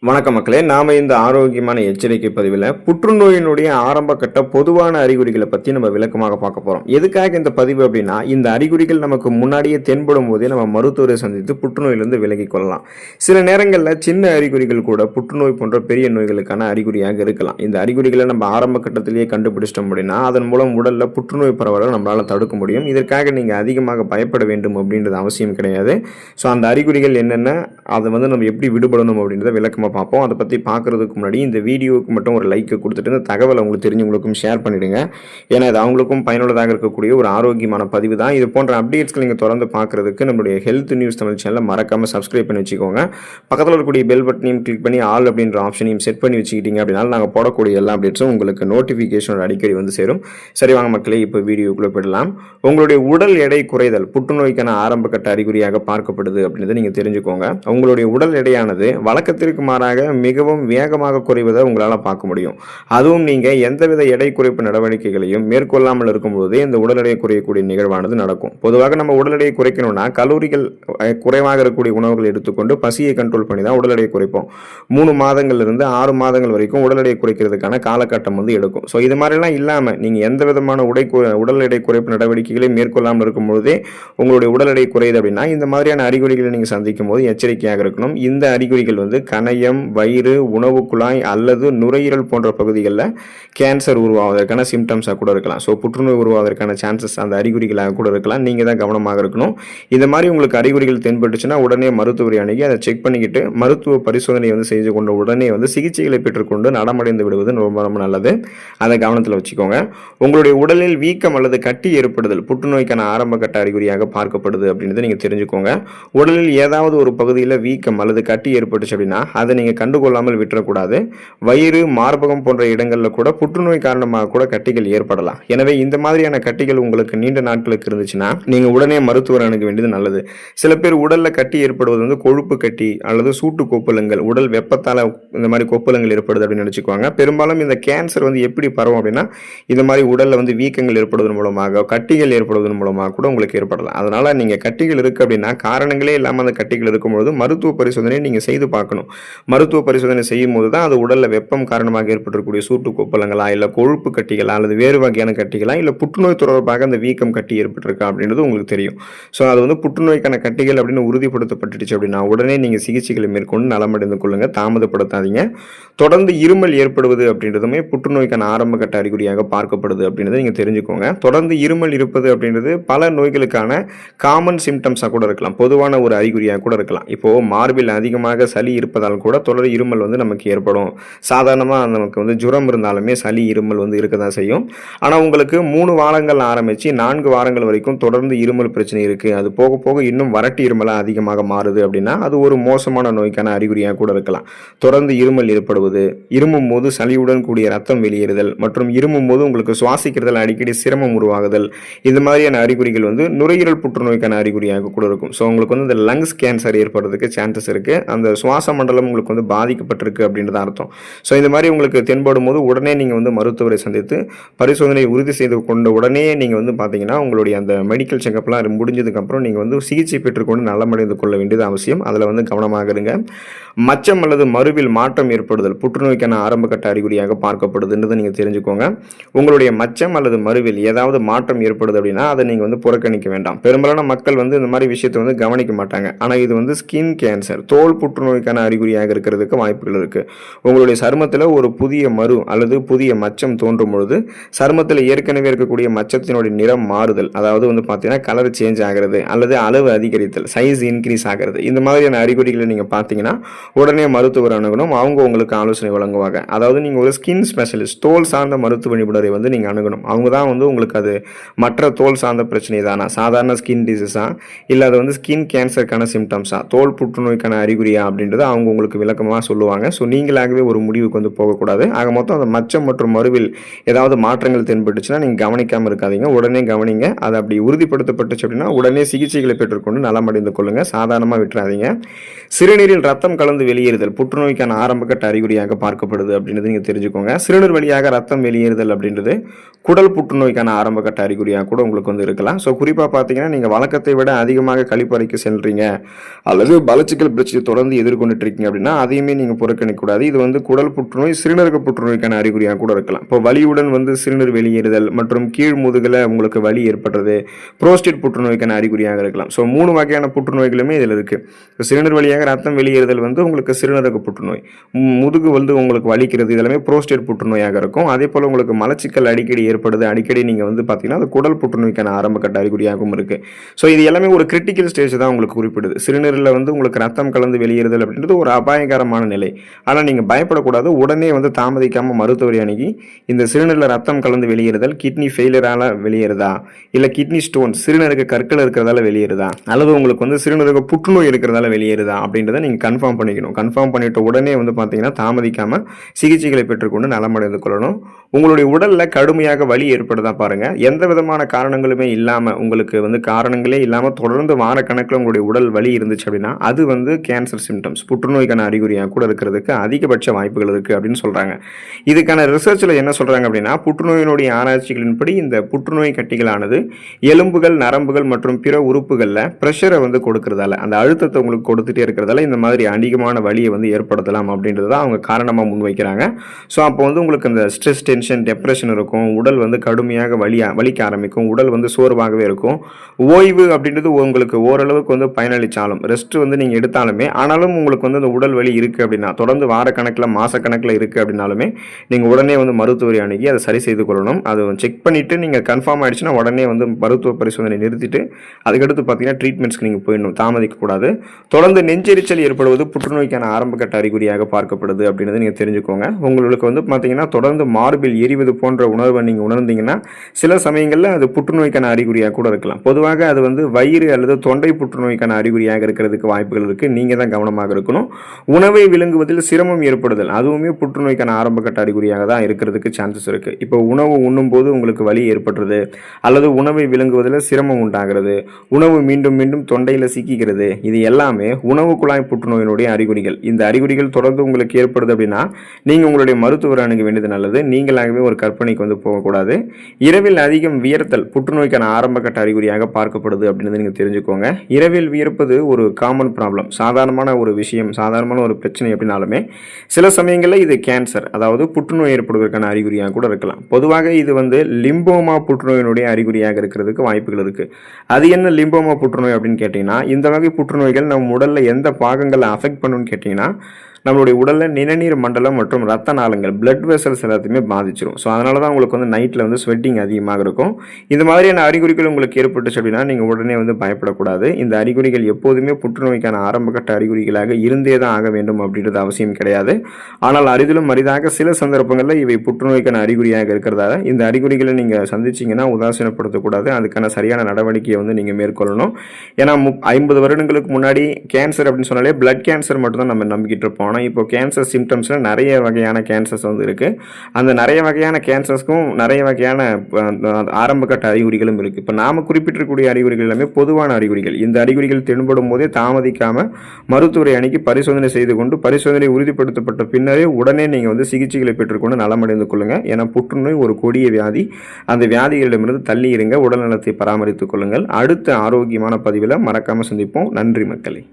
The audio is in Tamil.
வணக்கம் மக்களே, நாம இந்த ஆரோக்கியமான எச்சரிக்கை பதிவில் புற்றுநோயினுடைய ஆரம்ப கட்ட பொதுவான அறிகுறிகளை பற்றி நம்ம விளக்கமாக பார்க்க போகிறோம். எதுக்காக இந்த பதிவு அப்படின்னா, இந்த அறிகுறிகள் நமக்கு முன்னாடியே தென்படும் போதே நம்ம மருத்துவரை சந்தித்து புற்றுநோயிலிருந்து விலகிக் கொள்ளலாம். சில நேரங்களில் சின்ன அறிகுறிகள் கூட புற்றுநோய் போன்ற பெரிய நோய்களுக்கான அறிகுறியாக இருக்கலாம். இந்த அறிகுறிகளை நம்ம ஆரம்ப கட்டத்திலேயே கண்டுபிடிச்சிட்டோம் அப்படின்னா அதன் மூலம் உடலில் புற்றுநோய் பரவலை நம்மளால் தடுக்க முடியும். இதற்காக நீங்கள் அதிகமாக பயப்பட வேண்டும் அப்படின்றது அவசியம் கிடையாது. ஸோ அந்த அறிகுறிகள் என்னென்ன, அதை நம்ம எப்படி விடுபடணும் அப்படின்றத விளக்கமாக பார்ப்போம். அதை பற்றி பார்க்குறதுக்கு முன்னாடி இந்த வீடியோவுக்கு மட்டும் ஒரு லைக் கொடுத்துட்டு இந்த தகவலை உங்களுக்கு தெரிஞ்சவங்களுக்கும் ஷேர் பண்ணிவிடுங்க. ஏன்னா இது அவங்களுக்கும் பயனுள்ளதாக இருக்கக்கூடிய ஒரு ஆரோக்கியமான பதிவு தான். இது போன்ற அப்டேட்ஸ்கள் நீங்கள் தொடர்ந்து பார்க்குறதுக்கு நம்மளுடைய ஹெல்த் நியூஸ் தமிழ் சேனலை மறக்காமல் சப்ஸ்கிரைப் பண்ணி வச்சுக்கோங்க. பக்கத்தில் இருக்கக்கூடிய பெல் பட்டனையும் கிளிக் பண்ணி ஆல் அப்படின்ற ஆப்ஷனையும் செட் பண்ணி வச்சுக்கிட்டீங்க அப்படின்னா நாங்கள் போடக்கூடிய எல்லா அப்டேட்ஸும் உங்களுக்கு நோட்டிஃபிகேஷன் அடிக்கடி சேரும். சரி வாங்க மக்களே, இப்போ வீடியோக்குள்ளே போயிடலாம். உங்களுடைய உடல் எடை குறைதல் புற்றுநோய்க்கான ஆரம்ப கட்ட அறிகுறியாக பார்க்கப்படுது அப்படின்றத நீங்கள் தெரிஞ்சுக்கோங்க. உங்களுடைய உடல் எடையானது வழக்கத்திற்கு மாறாக மிகவும் வேகமாக குறைவதை உங்களால் பார்க்க முடியும். அதுவும் நீங்கள் எந்தவித எடை குறைப்பு நடவடிக்கைகளையும் மேற்கொள்ளாமல் இருக்கும்போது இந்த உடல் எடையை குறையக்கூடிய நிகழ்வானது நடக்கும். பொதுவாக நம்ம உடல் எடையை குறைக்கணும்னா கலோரிகள் குறைவாக இருக்கக்கூடிய உணவுகளை எடுத்துக்கொண்டு பசியை கண்ட்ரோல் பண்ணி தான் உடல் எடையை குறைப்போம். 3 மாதங்கள்லேருந்து 6 மாதங்கள் வரைக்கும் உடல் எடையை குறைக்கிறதுக்கான காலகட்டம் எடுக்கும். ஸோ இது மாதிரிலாம் இல்லாமல் நீங்கள் எந்த விதமான உடல் எடை குறைப்பு நடவடிக்கைகளை மேற்கொள்ளாமல் இருக்கும்போதே உங்களுடைய உடல் எடை குறையுது அப்படின்னா இந்த மாதிரியான அறிகுறிகளை நீங்கள் சந்திக்கும் போது எச்சரிக்கையாக இருக்கணும். இந்த அறிகுறிகள் கணையம், வயிறு, உணவு குழாய் அல்லது நுரையீரல் போன்ற பகுதிகளில் கேன்சர் உருவாவதற்கான சிம்டம்ஸாக கூட இருக்கலாம். ஸோ புற்றுநோய் உருவாவதற்கான சான்சஸ் அந்த அறிகுறிகளாக கூட இருக்கலாம். நீங்கள் தான் கவனமாக இருக்கணும். இந்த மாதிரி உங்களுக்கு அறிகுறிகள் தென்பட்டுச்சுன்னா உடனே மருத்துவரை அணுகி அதை செக் பண்ணிக்கிட்டு மருத்துவ பரிசோதனை செய்து கொண்ட உடனே சிகிச்சைகளை பெற்றுக்கொண்டு நடமடைந்து விடுவது ரொம்ப ரொம்ப நல்லது. அதை கவனத்தில் வச்சுக்கோங்க. உங்களுடைய உடலில் வீக்கம் அல்லது கட்டி ஏற்படுதல் புற்றுநோய்க்கான ஆரம்ப கட்ட அறிகுறியாக பார்க்கப்படுது அப்படின்றத நீங்கள் தெரிஞ்சுக்கோங்க. உடலில் ஏதாவது ஒரு பகுதியில் வீக்கம் அல்லது கட்டி ஏற்பட்டுச்சு அப்படின்னா அதை நீங்கள் கண்டுகொள்ளாமல் விட்டுறக்கூடாது. வயிறு, மார்பகம் போன்ற இடங்களில் கூட புற்றுநோய் காரணமாக கூட கட்டிகள் ஏற்படலாம். எனவே இந்த மாதிரியான கட்டிகள் உங்களுக்கு நீண்ட நாட்களுக்கு இருந்துச்சுன்னா நீங்கள் உடனே மருத்துவர் அணுக வேண்டியது நல்லது. சில பேர் உடலில் கட்டி ஏற்படுவது கொழுப்பு கட்டி அல்லது சூட்டு கொப்பளங்கள், உடல் வெப்பத்தால் இந்த மாதிரி கொப்பளங்கள் ஏற்படுது அப்படின்னு நினச்சிக்குவாங்க. பெரும்பாலும் இந்த கேன்சர் எப்படி பரவும் அப்படின்னா இந்த மாதிரி உடலில் வீக்கங்கள் ஏற்படுவதன் மூலமாக, கட்டிகள் ஏற்படுவதன் மூலமாக கூட உங்களுக்கு ஏற்படலாம். அதனால் நீங்கள் கட்டிகள் இருக்குது அப்படின்னா காரணங்களே இல்லாமல் அந்த கட்டிகள் இருக்கும்போது மருத்துவ பரிசோதனை நீங்கள் செய்து பார்க்கணும். மருத்துவ பரிசோதனை செய்யும் போது தான் அது உடலில் வெப்பம் காரணமாக ஏற்பட்டிருக்கக்கூடிய சூட்டு கொப்பளங்களா, இல்லை கொழுப்பு கட்டிகளா, அல்லது வேறு வகையான கட்டிகளா, இல்லை புற்றுநோய் தொடர்பாக அந்த வீக்கம் கட்டி ஏற்பட்டிருக்கா அப்படின்றது உங்களுக்கு தெரியும். ஸோ அது புற்றுநோய்க்கான கட்டிகள் அப்படின்னு உறுதிப்படுத்தப்பட்டுச்சு அப்படின்னா உடனே நீங்கள் சிகிச்சைகளை மேற்கொண்டு நலமடைந்து கொள்ளுங்கள். தாமதப்படுத்தாதீங்க. தொடர்ந்து இருமல் ஏற்படுவது அப்படின்றதுமே புற்றுநோய்க்கான ஆரம்ப கட்ட அறிகுறியாக பார்க்கப்படுது அப்படின்றத நீங்கள் தெரிஞ்சுக்கோங்க. தொடர்ந்து இருமல் இருப்பது அப்படின்றது பல நோய்களுக்கான காமன் சிம்டம்ஸாக கூட இருக்கலாம், பொதுவான ஒரு அறிகுறியாக கூட இருக்கலாம். இப்போது மார்பில் அதிகமாக சளி இருப்பதால் கூட தொடர் இருமல் நமக்கு ஏற்படும். சாதாரணமாக நமக்கு ஜுரம் இருந்தாலுமே சளி இருமல் இருக்க தான் செய்யும். ஆனால் உங்களுக்கு 3 வாரங்கள் ஆரம்பித்து 4 வாரங்கள் வரைக்கும் தொடர்ந்து இருமல் பிரச்சனை இருக்குது, அது போக போக இன்னும் வறட்டு இருமலாக அதிகமாக மாறுது அப்படின்னா அது ஒரு மோசமான நோய்க்கான அறிகுறியாக கூட இருக்கலாம். தொடர்ந்து இருமல் ஏற்படுவது, இருமும் போது சளியுடன் கூடிய ரத்தம் வெளியேறுதல் மற்றும் இருமும் போது உங்களுக்கு சுவாசிக்கிறதுல அடிக்கடி சிரமம் உருவாகுதல், இந்த மாதிரியான அறிகுறிகள் நுரையீரல் புற்றுநோய்க்கான அறிகுறியாக கூட இருக்கும். ஸோ உங்களுக்கு இந்த லங்ஸ் கேன்சர் ஏற்படுறதுக்கு சான்சஸ் இருக்குது. அந்த சுவாச மண்டலம் உங்களுக்கு பாதிக்கப்பட்டிருக்கு அப்படின்றது அர்த்தம். ஸோ இந்த மாதிரி உங்களுக்கு தென்படும் போது உடனே நீங்கள் மருத்துவரை சந்தித்து பரிசோதனை உறுதி செய்து கொண்ட உடனே நீங்கள் பார்த்தீங்கன்னா உங்களுடைய அந்த மெடிக்கல் செக்கப்லாம் முடிஞ்சதுக்கப்புறம் நீங்கள் சிகிச்சை பெற்றுக்கொண்டு நலமடைந்து கொள்ள வேண்டியது அவசியம். அதில் கவனமாக இருங்க. மச்சம் அல்லது மருவில் மாற்றம் ஏற்படுதல் புற்றுநோய்க்கான ஆரம்ப கட்ட அறிகுறியாக பார்க்கப்படுதுன்றதை நீங்கள் தெரிஞ்சுக்கோங்க. உங்களுடைய மச்சம் அல்லது மருவில் ஏதாவது மாற்றம் ஏற்படுது அப்படின்னா அதை நீங்கள் புறக்கணிக்க வேண்டாம். பெரும்பாலான மக்கள் இந்த மாதிரி விஷயத்தை கவனிக்க மாட்டாங்க. ஆனால் இது ஸ்கின் கேன்சர், தோல் புற்றுநோய்க்கான அறிகுறியாக இருக்கிறதுக்கு வாய்ப்புகள் இருக்குது. உங்களுடைய சருமத்தில் ஒரு புதிய மரு அல்லது புதிய மச்சம் தோன்றும் பொழுது சருமத்தில் ஏற்கனவே இருக்கக்கூடிய மச்சத்தினுடைய நிறம் மாறுதல், அதாவது பார்த்தீங்கன்னா கலர் சேஞ்ச் ஆகிறது அல்லது அளவு அதிகரித்தல், சைஸ் இன்க்ரீஸ் ஆகிறது, இந்த மாதிரியான அறிகுறிகளை நீங்கள் பார்த்தீங்கன்னா உடனே மருத்துவர் அணுகணும். அவங்க உங்களுக்கு ஆலோசனை வழங்குவாங்க. அதாவது நீங்கள் ஒரு ஸ்கின் ஸ்பெஷலிஸ்ட், தோல் சார்ந்த மருத்துவ நிபுணரை நீங்கள் அணுகணும். அவங்க தான் உங்களுக்கு அது மற்ற தோல் சார்ந்த பிரச்சனை தானா, சாதாரண ஸ்கின் டிசீஸா, இல்லை அது ஸ்கின் கேன்சருக்கான சிம்டம்ஸா, தோல் புற்றுநோய்க்கான அறிகுறியா அப்படின்றத அவங்க உங்களுக்கு விளக்கமாக சொல்லுவாங்க. ஸோ நீங்களாகவே ஒரு முடிவுக்கு போகக்கூடாது. ஆக மொத்தம் அந்த மச்சம் மற்றும் மருவில் ஏதாவது மாற்றங்கள் தென்பட்டுச்சுன்னா நீங்கள் கவனிக்காமல் இருக்காதீங்க, உடனே கவனிங்க. அதை அப்படி உறுதிப்படுத்தப்பட்டுச்சு அப்படின்னா உடனே சிகிச்சைகளை பெற்றுக்கொண்டு நலமடைந்து கொள்ளுங்கள். சாதாரணமாக விட்டுறாதீங்க. சிறுநீரில் ரத்தம் கலந்து வெளியேறுதல் புற்றுநோய்க்கான ஆரம்ப கட்ட அறிகுறியாக பார்க்கப்படுது அப்படின்றது நீங்கள் தெரிஞ்சுக்கோங்க. சிறுநீர் வழியாக ரத்தம் வெளியேறுதல் அப்படின்றது குடல் புற்றுநோய்க்கான ஆரம்ப கட்ட அறிகுறியாக கூட உங்களுக்கு இருக்கலாம். ஸோ குறிப்பாக பார்த்தீங்கன்னா நீங்கள் வழக்கத்தை விட அதிகமாக கழிப்பறைக்கு செல்றீங்க அல்லது மலச்சிக்கல் பிரச்சனை தொடர்ந்து எதிர்கொண்டுட்டு இருக்கீங்க அப்படின்னா அப்படின்னா அதையுமே நீங்கள் புறக்கணிக்கக்கூடாது. இது வந்து குடல் புற்றுநோய், சிறுநீரக புற்றுநோய்க்கான அறிகுறியாக கூட இருக்கலாம். இப்போ வலியுடன் வந்து சிறுநீர் வெளியேறுதல் மற்றும் கீழ் முதுகில் உங்களுக்கு வலி ஏற்படுறது புரோஸ்டேட் புற்றுநோய்க்கான அறிகுறியாக இருக்கலாம். ஸோ 3 வகையான புற்றுநோய்களுமே இதில் இருக்குது. சிறுநீர் வழியாக ரத்தம் வெளியேறுதல் வந்து உங்களுக்கு சிறுநீரக புற்றுநோய், முதுகு வந்து உங்களுக்கு வலிக்கிறது இதெல்லாமே புரோஸ்டேட் புற்றுநோயாக இருக்கும். அதே போல் உங்களுக்கு மலச்சிக்கல் அடிக்கடி ஏற்படுது, அடிக்கடி நீங்கள் வந்து பார்த்தீங்கன்னா அது குடல் புற்றுநோய்க்கான ஆரம்ப கட்ட அறிகுறியாகவும் இருக்குது. ஸோ இது எல்லாமே ஒரு கிரிட்டிக்கல் ஸ்டேஜ் தான் உங்களுக்கு குறிப்பிடுது. சிறுநீரில் வந்து உங்களுக்கு ரத்தம் கலந்து வெளியேறுதல் அப்படின்றது ஒரு அபாயகரமான நிலை. ஆனால் நீங்கள் பயப்படக்கூடாது. உடனே வந்து தாமதிக்காமல் மருத்துவரை அணுகி இந்த சிறுநீரில் ரத்தம் கலந்து வெளியேறுதல் கிட்னி ஃபெயிலியரால் வெளியேறுதா, இல்லை கிட்னி ஸ்டோன் சிறுநீரக கற்கள் இருக்கிறதால வெளியேறுதா, அல்லது உங்களுக்கு வந்து சிறுநீரக புற்றுநோய் இருக்கிறதால வெளியேறுதா அப்படின்றத நீங்கள் கன்ஃபார்ம் பண்ணிக்கணும். கன்ஃபார்ம் பண்ணிட்ட உடனே வந்து பார்த்தீங்கன்னா தாமதிக்காமல் சிகிச்சைகளை பெற்றுக்கொண்டு நலமடைந்து கொள்ளணும். உங்களுடைய உடலில் கடுமையாக வலி ஏற்படுதா பாருங்கள். எந்த விதமான காரணங்களுமே இல்லாமல் உங்களுக்கு வந்து காரணங்களே இல்லாமல் தொடர்ந்து வாரக்கணக்கில் உங்களுடைய உடல் வலி இருந்துச்சு அப்படின்னா அது வந்து கேன்சர் சிம்டம்ஸ், புற்றுநோய்க்கான அறிகுறியாக கூட இருக்கிறதுக்கு அதிகபட்ச வாய்ப்புகள் இருக்குது அப்படின்னு சொல்கிறாங்க. இதுக்கான ரிசர்ச்சில் என்ன சொல்கிறாங்க அப்படின்னா புற்றுநோயினுடைய ஆராய்ச்சிகளின்படி இந்த புற்றுநோய் கட்டிகளானது எலும்புகள், நரம்புகள் மற்றும் பிற உறுப்புகளில் ப்ரெஷரை வந்து கொடுக்கறதால, அந்த அழுத்தத்தை உங்களுக்கு கொடுத்துட்டே இருக்கிறதால இந்த மாதிரி அதிகமான வலியை வந்து ஏற்படுத்தலாம் அப்படின்றது தான் அவங்க காரணமாக முன்வைக்கிறாங்க. ஸோ அப்போ வந்து உங்களுக்கு அந்த ஸ்ட்ரெஸ், டென்ஷன், டெப்ரெஷன் இருக்கும், உடல் வந்து கடுமையாக வலிக்க ஆரம்பிக்கும், உடல் வந்து சோர்வாகவே இருக்கும். ஓய்வு அப்படின்றது உங்களுக்கு ஓரளவுக்கு வந்து பயனளித்தாலும், ரெஸ்ட் வந்து நீங்கள் எடுத்தாலுமே ஆனாலும் உங்களுக்கு வந்து அந்த உடல் வலி இருக்குது அப்படின்னா தொடர்ந்து வாரக்கணக்கில் மாதக்கணக்கில் இருக்குது அப்படின்னாலுமே நீங்கள் உடனே வந்து மருத்துவரை அணுகி அதை சரி செய்து கொள்ளணும். அதை செக் பண்ணிவிட்டு நீங்கள் கன்ஃபார்ம் ஆகிடுச்சுன்னா உடனே வந்து மருத்துவ பரிசோதனை நிறுத்திட்டு அதுக்கடுத்து பார்த்தீங்கன்னா ட்ரீட்மெண்ட்ஸ்க்கு நீங்கள் போயிடணும், தாமதிக்கக்கூடாது. தொடர்ந்து நெஞ்செரிச்சல் ஏற்படுவது புற்றுநோய்க்கான ஆரம்பகட்ட அறிகுறியாக பார்க்கப்படுது அப்படின்றத நீங்கள் தெரிஞ்சுக்கோங்க. உங்களுக்கு வந்து பார்த்தீங்கன்னா தொடர்ந்து மார்பில் எரிவது போன்ற உணர்வை நீங்கள் உணர்ந்தீங்கன்னா சில சமயங்களில் அது புற்றுநோய்க்கான அறிகுறியாக கூட இருக்கலாம். பொதுவாக அது வந்து வயிறு அல்லது தொண்டை புற்றுநோய்க்கான அறிகுறியாக இருக்கிறதுக்கு வாய்ப்புகள் இருக்குது. நீங்கள் தான் கவனமாக இருக்கணும். உணவை விழுங்குவதில் சிரமம் ஏற்படுதல் அதுவுமே புற்றுநோய்க்கான ஆரம்பகட்ட அறிகுறியாக தான் இருக்கிறதுக்கு சான்சஸ் இருக்குது. இப்போ உணவு உண்ணும்போது உங்களுக்கு வலி ஏற்படுறது அல்லது உணவை விழுங்குவதில் சிரமம் உண்டாகிறது, உணவு மீண்டும் மீண்டும் தொண்டையில் சிக்கிக்கிறது, இது எல்லாமே உணவு குழாய் புற்றுநோயினுடைய அறிகுறிகள். இந்த அறிகுறிகள் தொடர்ந்து உங்களுக்கு ஏற்படுது அப்படின்னா நீங்கள் உங்களுடைய மருத்துவரை அணுக வேண்டியது நல்லது. நீங்களாகவே ஒரு கற்பனைக்கு வந்து போகக்கூடாது. இரவில் அதிகம் வியர்த்தல் புற்றுநோய்க்கான ஆரம்பகட்ட அறிகுறியாக பார்க்கப்படுது அப்படின்னு நீங்கள் தெரிஞ்சுக்கோங்க. இரவில் வியர்ப்பது ஒரு காமன் ப்ராப்ளம், சாதாரணமான ஒரு விஷயம், சாதாரணமான ஒரு பிரச்சனை அப்படின்னாலுமே சில சமயங்களில் இது கேன்சர் அதாவது புற்றுநோய் ஏற்படுவதற்கான அறிகுறியாக கூட இருக்கலாம். பொதுவாக இது வந்து லிம்போமா புற்றுநோயினுடைய அறிகுறியாக இருக்கிறதுக்கு வாய்ப்புகள் இருக்குது. அது என்ன லிம்போமா புற்றுநோய் அப்படின்னு கேட்டிங்கன்னா இந்த வகை புற்றுநோய்கள் நம்ம உடலில் எந்த பாகங்களை அஃபெக்ட் பண்ணுன்னு கேட்டிங்கன்னா நம்மளுடைய உடலில் நிணநீர் மண்டலம் மற்றும் ரத்த நாளங்கள் பிளட் வெசல்ஸ் எல்லாத்தையுமே பாதிச்சிடும். ஸோ அதனால தான் உங்களுக்கு வந்து நைட்டில் வந்து ஸ்வெட்டிங் அதிகமாக இருக்கும். இந்த மாதிரியான அறிகுறிகள் உங்களுக்கு ஏற்பட்டுச்சு அப்படின்னா நீங்கள் உடனே வந்து பயப்படக்கூடாது. இந்த அறிகுறிகள் எப்போதுமே புற்றுநோய்க்கான ஆரம்பகட்ட அறிகுறிகளாக இருந்தே தான் ஆக வேண்டும் அப்படின்றது அவசியம் கிடையாது. ஆனால் அரிதிலும் அரிதாக சில சந்தர்ப்பங்களில் இவை புற்றுநோய்க்கான அறிகுறியாக இருக்கிறதால இந்த அறிகுறிகளை நீங்கள் சந்திச்சிங்கன்னா உதாசீனப்படுத்தக்கூடாது. அதுக்கான சரியான நடவடிக்கையை வந்து நீங்கள் மேற்கொள்ளணும். ஏன்னா 50 வருடங்களுக்கு முன்னாடி கேன்சர் அப்படின்னு சொன்னாலே பிளட் கேன்சர் மட்டும் தான் நம்ம நம்பிக்கிட்டு இருப்போம். இப்போ கேன்சர் சிம்டம்ஸில் நிறைய வகையான கேன்சர்ஸ் வந்து இருக்குது. அந்த நிறைய வகையான கேன்சர்ஸ்க்கும் நிறைய வகையான ஆரம்பகட்ட அறிகுறிகளும் இருக்குது. இப்போ நாம் குறிப்பிட்டிருக்கக்கூடிய அறிகுறிகள் எல்லாமே பொதுவான அறிகுறிகள். இந்த அறிகுறிகள் தென்படும் போதே தாமதிக்காமல் மருத்துவரை அணுகி பரிசோதனை செய்து கொண்டு பரிசோதனை உறுதிப்படுத்தப்பட்ட பின்னரே உடனே நீங்கள் வந்து சிகிச்சைகளை பெற்றுக்கொண்டு நலமடைந்து கொள்ளுங்கள். ஏன்னா புற்றுநோய் ஒரு கொடிய வியாதி. அந்த வியாதிகளிடமிருந்து தள்ளி இருங்க, உடல் நலத்தை பராமரித்துக் கொள்ளுங்கள். அடுத்த ஆரோக்கியமான பதிவில் மறக்காமல் சந்திப்போம். நன்றி மக்களே.